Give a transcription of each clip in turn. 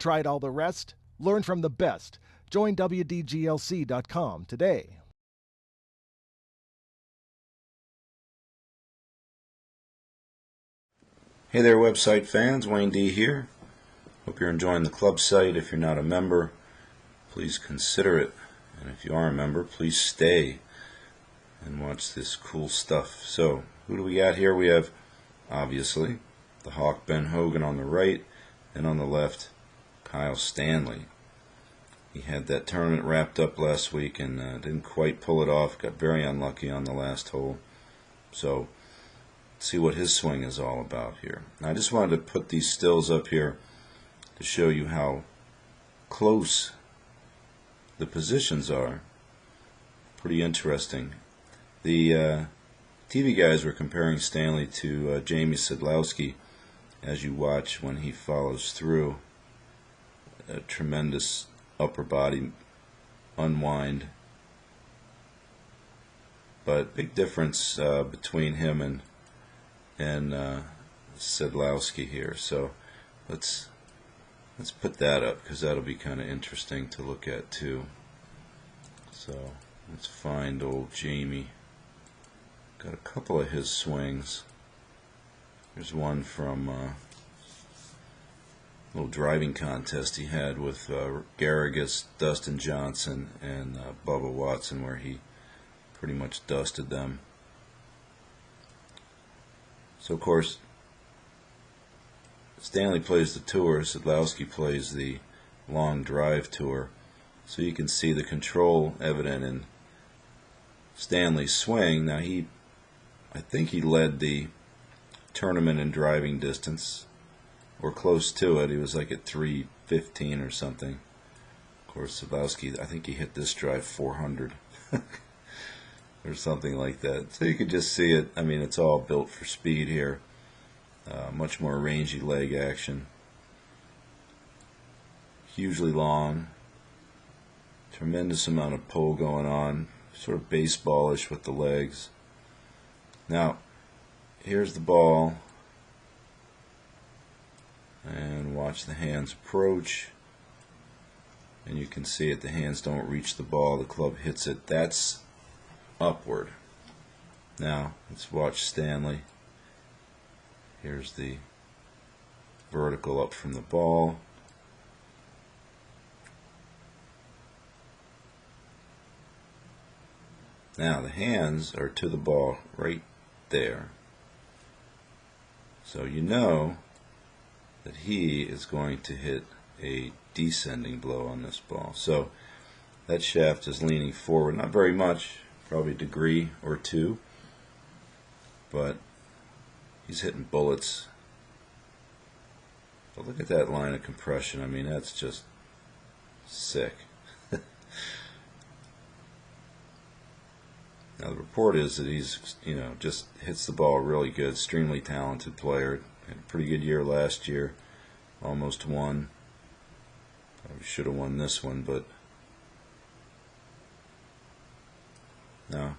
tried all the rest? Learn from the best. Join WDGLC.com today. Hey there, website fans. Wayne D here. Hope you're enjoying the club site. If you're not a member, please consider it. And if you are a member, please stay and watch this cool stuff. So, who do we got here? We have, obviously, the Hawk Ben Hogan on the right, and on the left, Kyle Stanley. He had that tournament wrapped up last week and didn't quite pull it off. Got very unlucky on the last hole. So, let's see what his swing is all about here. Now, I just wanted to put these stills up here to show you how close the positions are. Pretty interesting. The TV guys were comparing Stanley to Jamie Sadlowski as you watch when he follows through. A tremendous upper body unwind. But big difference between him and Sadlowski here. So let's put that up because that'll be kind of interesting to look at too. So let's find old Jamie. Got a couple of his swings. There's one from a little driving contest he had with Garrigus, Dustin Johnson, and Bubba Watson, where he pretty much dusted them. So of course, Stanley plays the tour, Sadlowski plays the long drive tour. So you can see the control evident in Stanley's swing. Now I think he led the tournament in driving distance, or close to it. He was like at 315 or something. Of course, Sadlowski, I think he hit this drive 400 or something like that. So you could just see it. I mean, it's all built for speed here. Much more rangy leg action. Hugely long. Tremendous amount of pull going on. Sort of baseballish with the legs. Now, here's the ball. And watch the hands approach. And you can see it, the hands don't reach the ball. The club hits it. That's upward. Now, let's watch Stanley. Here's the vertical up from the ball. Now the hands are to the ball right there. So you know that he is going to hit a descending blow on this ball. So that shaft is leaning forward, not very much, probably a degree or two, but he's hitting bullets. But look at that line of compression. I mean, that's just sick. Now the report is that he's, just hits the ball really good. Extremely talented player. Had a pretty good year last year. Almost won. Probably should have won this one, but now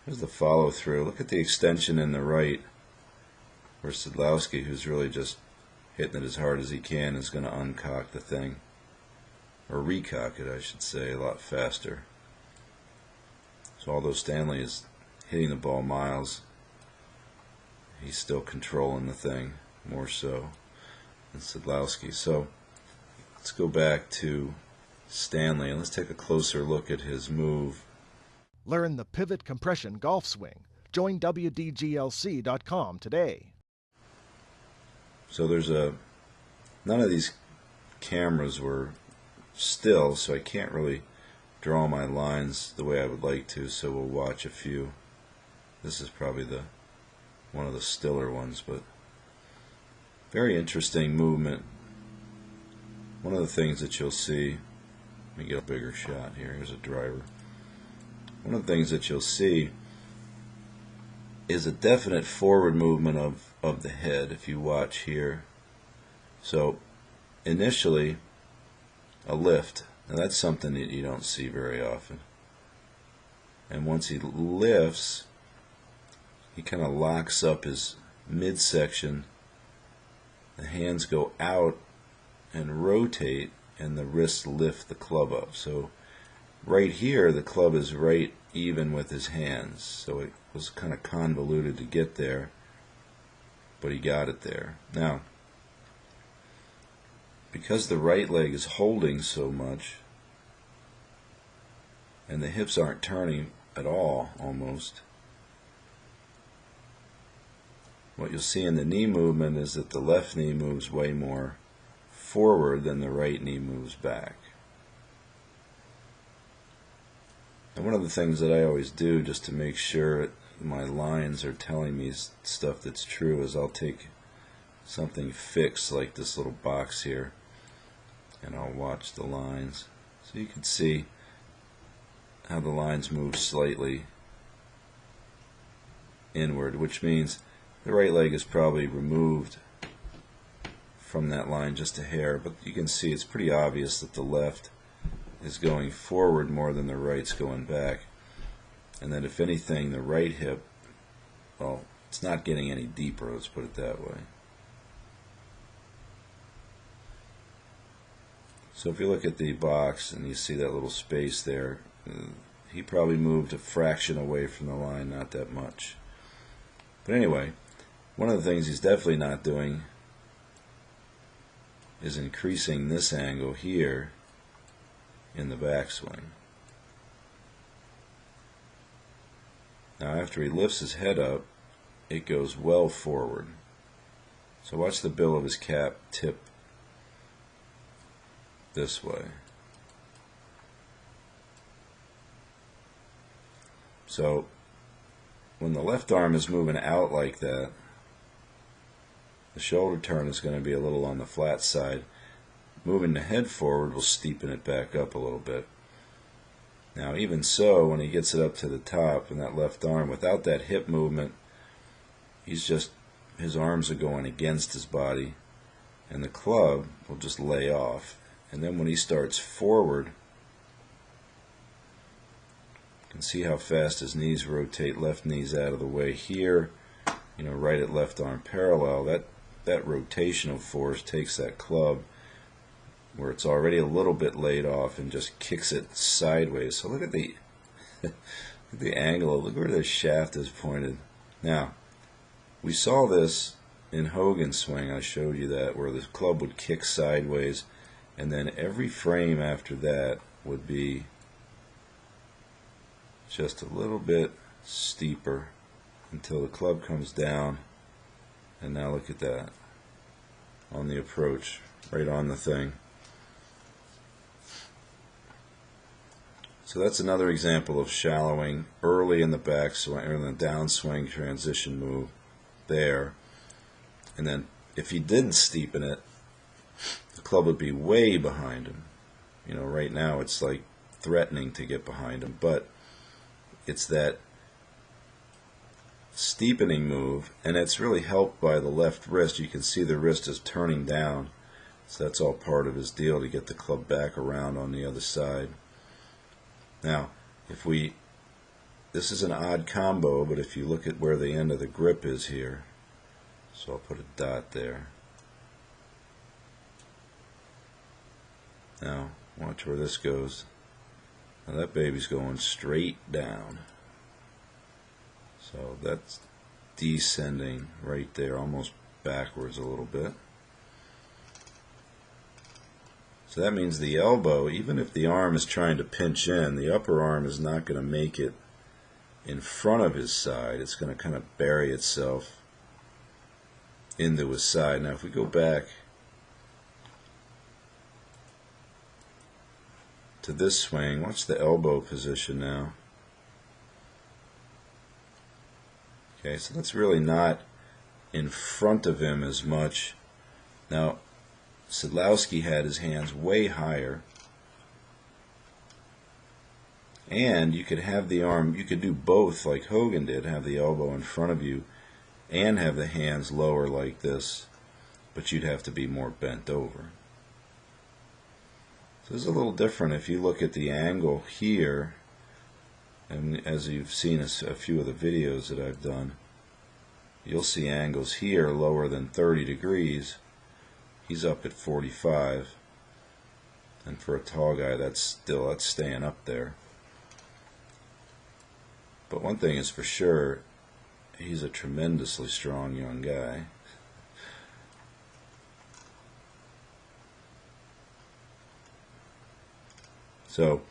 here's the follow through. Look at the extension in the right, where Sadlowski, who's really just hitting it as hard as he can, is going to uncock the thing, or recock it, I should say, a lot faster. So although Stanley is hitting the ball miles, he's still controlling the thing more so than Sadlowski. So let's go back to Stanley and let's take a closer look at his move. Learn the pivot compression golf swing. Join WDGLC.com today. So there's none of these cameras were still, so I can't really draw my lines the way I would like to, so we'll watch a few. This is probably one of the stiller ones, but very interesting movement. One of the things that you'll see, let me get a bigger shot here, here's a driver. One of the things that you'll see is a definite forward movement of the head if you watch here. So initially a lift. Now that's something that you don't see very often. And once he lifts, he kind of locks up his midsection. The hands go out and rotate, and the wrists lift the club up. So right here the club is right even with his hands, so it was kind of convoluted to get there, but he got it there. Now, because the right leg is holding so much and the hips aren't turning at all almost, what you'll see in the knee movement is that the left knee moves way more forward than the right knee moves back. And one of the things that I always do just to make sure my lines are telling me stuff that's true is I'll take something fixed like this little box here and I'll watch the lines. So you can see how the lines move slightly inward, which means the right leg is probably removed from that line just a hair, but you can see it's pretty obvious that the left is going forward more than the right's going back, and that if anything the right hip, well, it's not getting any deeper, let's put it that way. So if you look at the box and you see that little space there, he probably moved a fraction away from the line, not that much. But anyway, one of the things he's definitely not doing is increasing this angle here in the backswing. Now after he lifts his head up, it goes well forward. So watch the bill of his cap tip this way. So when the left arm is moving out like that, the shoulder turn is going to be a little on the flat side. Moving the head forward will steepen it back up a little bit. Now even so, when he gets it up to the top and that left arm, without that hip movement, his arms are going against his body and the club will just lay off. And then when he starts forward, you can see how fast his knees rotate. Left knee's out of the way here, right at left arm parallel. That rotational force takes that club where it's already a little bit laid off and just kicks it sideways. So look at the the angle. Look where the shaft is pointed. Now, we saw this in Hogan's swing. I showed you that, where the club would kick sideways, and then every frame after that would be just a little bit steeper until the club comes down. And now look at that on the approach, right on the thing. So that's another example of shallowing early in the backswing or in the downswing transition move there. And then if he didn't steepen it, the club would be way behind him. Right now it's like threatening to get behind him, but it's that steepening move, and it's really helped by the left wrist. You can see the wrist is turning down, so that's all part of his deal to get the club back around on the other side. Now, this is an odd combo, but if you look at where the end of the grip is here, so I'll put a dot there. Now, watch where this goes. Now that baby's going straight down. So that's descending right there, almost backwards a little bit. So that means the elbow, even if the arm is trying to pinch in, the upper arm is not going to make it in front of his side. It's going to kind of bury itself into his side. Now if we go back to this swing, watch the elbow position now. Okay, so that's really not in front of him as much. Now, Sadlowski had his hands way higher, and you could have the arm, you could do both like Hogan did, have the elbow in front of you and have the hands lower like this, but you'd have to be more bent over. So this is a little different if you look at the angle here, and as you've seen a few of the videos that I've done, you'll see angles here lower than 30 degrees. he's up at 45. And for a tall guy, that's staying up there. But one thing is for sure, he's a tremendously strong young guy. So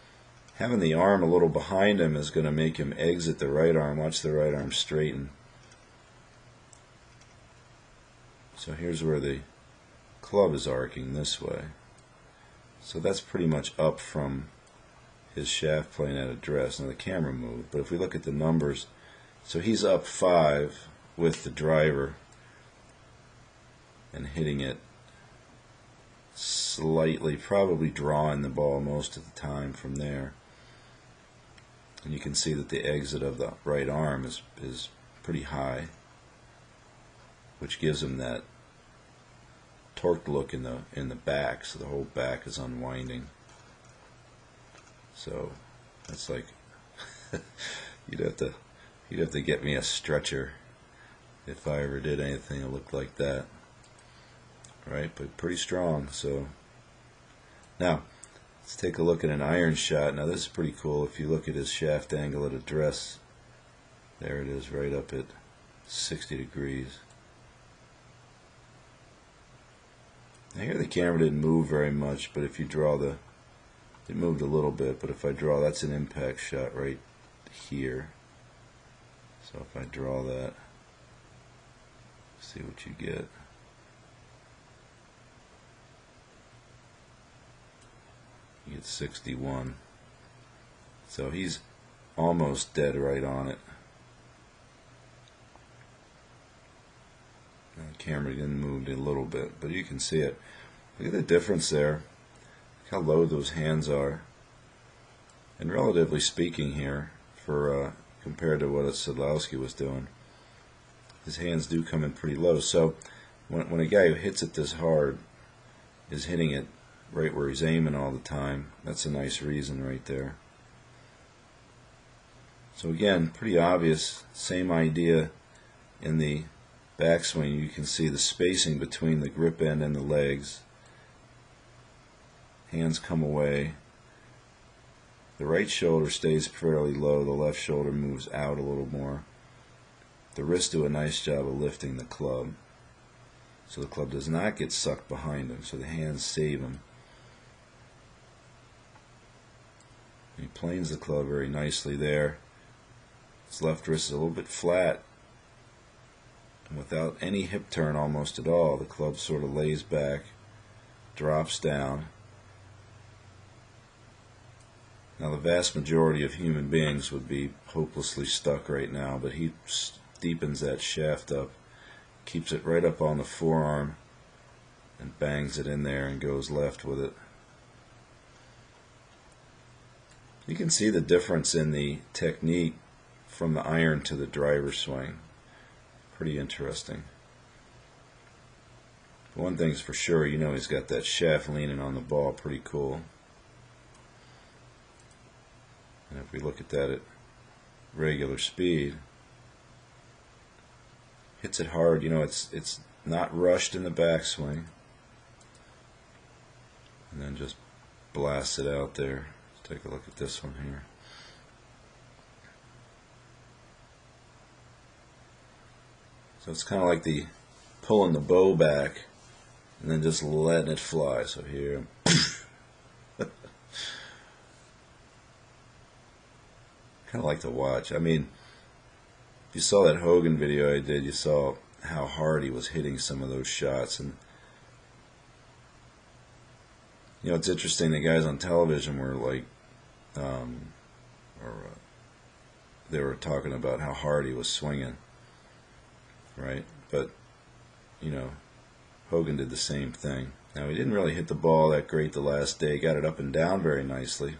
having the arm a little behind him is going to make him exit the right arm. Watch the right arm straighten. So here's where the club is arcing this way. So that's pretty much up from his shaft plane at address. Now the camera moved, but if we look at the numbers, so he's up 5 with the driver and hitting it slightly, probably drawing the ball most of the time from there. And you can see that the exit of the right arm is pretty high, which gives him that torqued look in the back, so the whole back is unwinding. So that's like you'd have to get me a stretcher if I ever did anything that looked like that, right? But pretty strong. So now let's take a look at an iron shot. Now this is pretty cool. If you look at his shaft angle at address, there it is, right up at 60 degrees. Now here the camera didn't move very much, but if you draw it moved a little bit, but if I draw, that's an impact shot right here. So if I draw that, see what you get. You get 61. So he's almost dead right on it. The camera didn't move a little bit, but you can see it. Look at the difference there. Look how low those hands are. And relatively speaking here, for compared to what Sadlowski was doing, his hands do come in pretty low. So when a guy who hits it this hard is hitting it right where he's aiming all the time, that's a nice reason right there. So again, pretty obvious, same idea in the backswing. You can see the spacing between the grip end and the legs. Hands come away. The right shoulder stays fairly low. The left shoulder moves out a little more. The wrists do a nice job of lifting the club, so the club does not get sucked behind him, so the hands save him. He planes the club very nicely there. His left wrist is a little bit flat, and without any hip turn almost at all, the club sort of lays back, drops down. Now the vast majority of human beings would be hopelessly stuck right now, but he steepens that shaft up, keeps it right up on the forearm, and bangs it in there and goes left with it. You can see the difference in the technique from the iron to the driver swing. Pretty interesting. But one thing's for sure, you know he's got that shaft leaning on the ball, pretty cool. And if we look at that at regular speed, hits it hard. You know, it's not rushed in the backswing, and then just blasts it out there. Let's take a look at this one here. So it's kind of like the pulling the bow back and then just letting it fly. So here, kind of like to watch. I mean, if you saw that Hogan video I did, you saw how hard he was hitting some of those shots. And you know, it's interesting, the guys on television were like, they were talking about how hard he was swinging, right? But you know, Hogan did the same thing. Now, he didn't really hit the ball that great the last day. Got it up and down very nicely,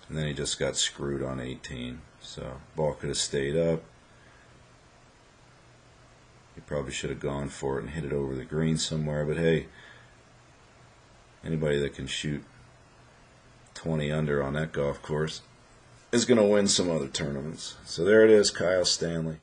and then he just got screwed on 18. So ball could have stayed up. He probably should have gone for it and hit it over the green somewhere. But hey, anybody that can shoot 20 under on that golf course is going to win some other tournaments. So there it is, Kyle Stanley.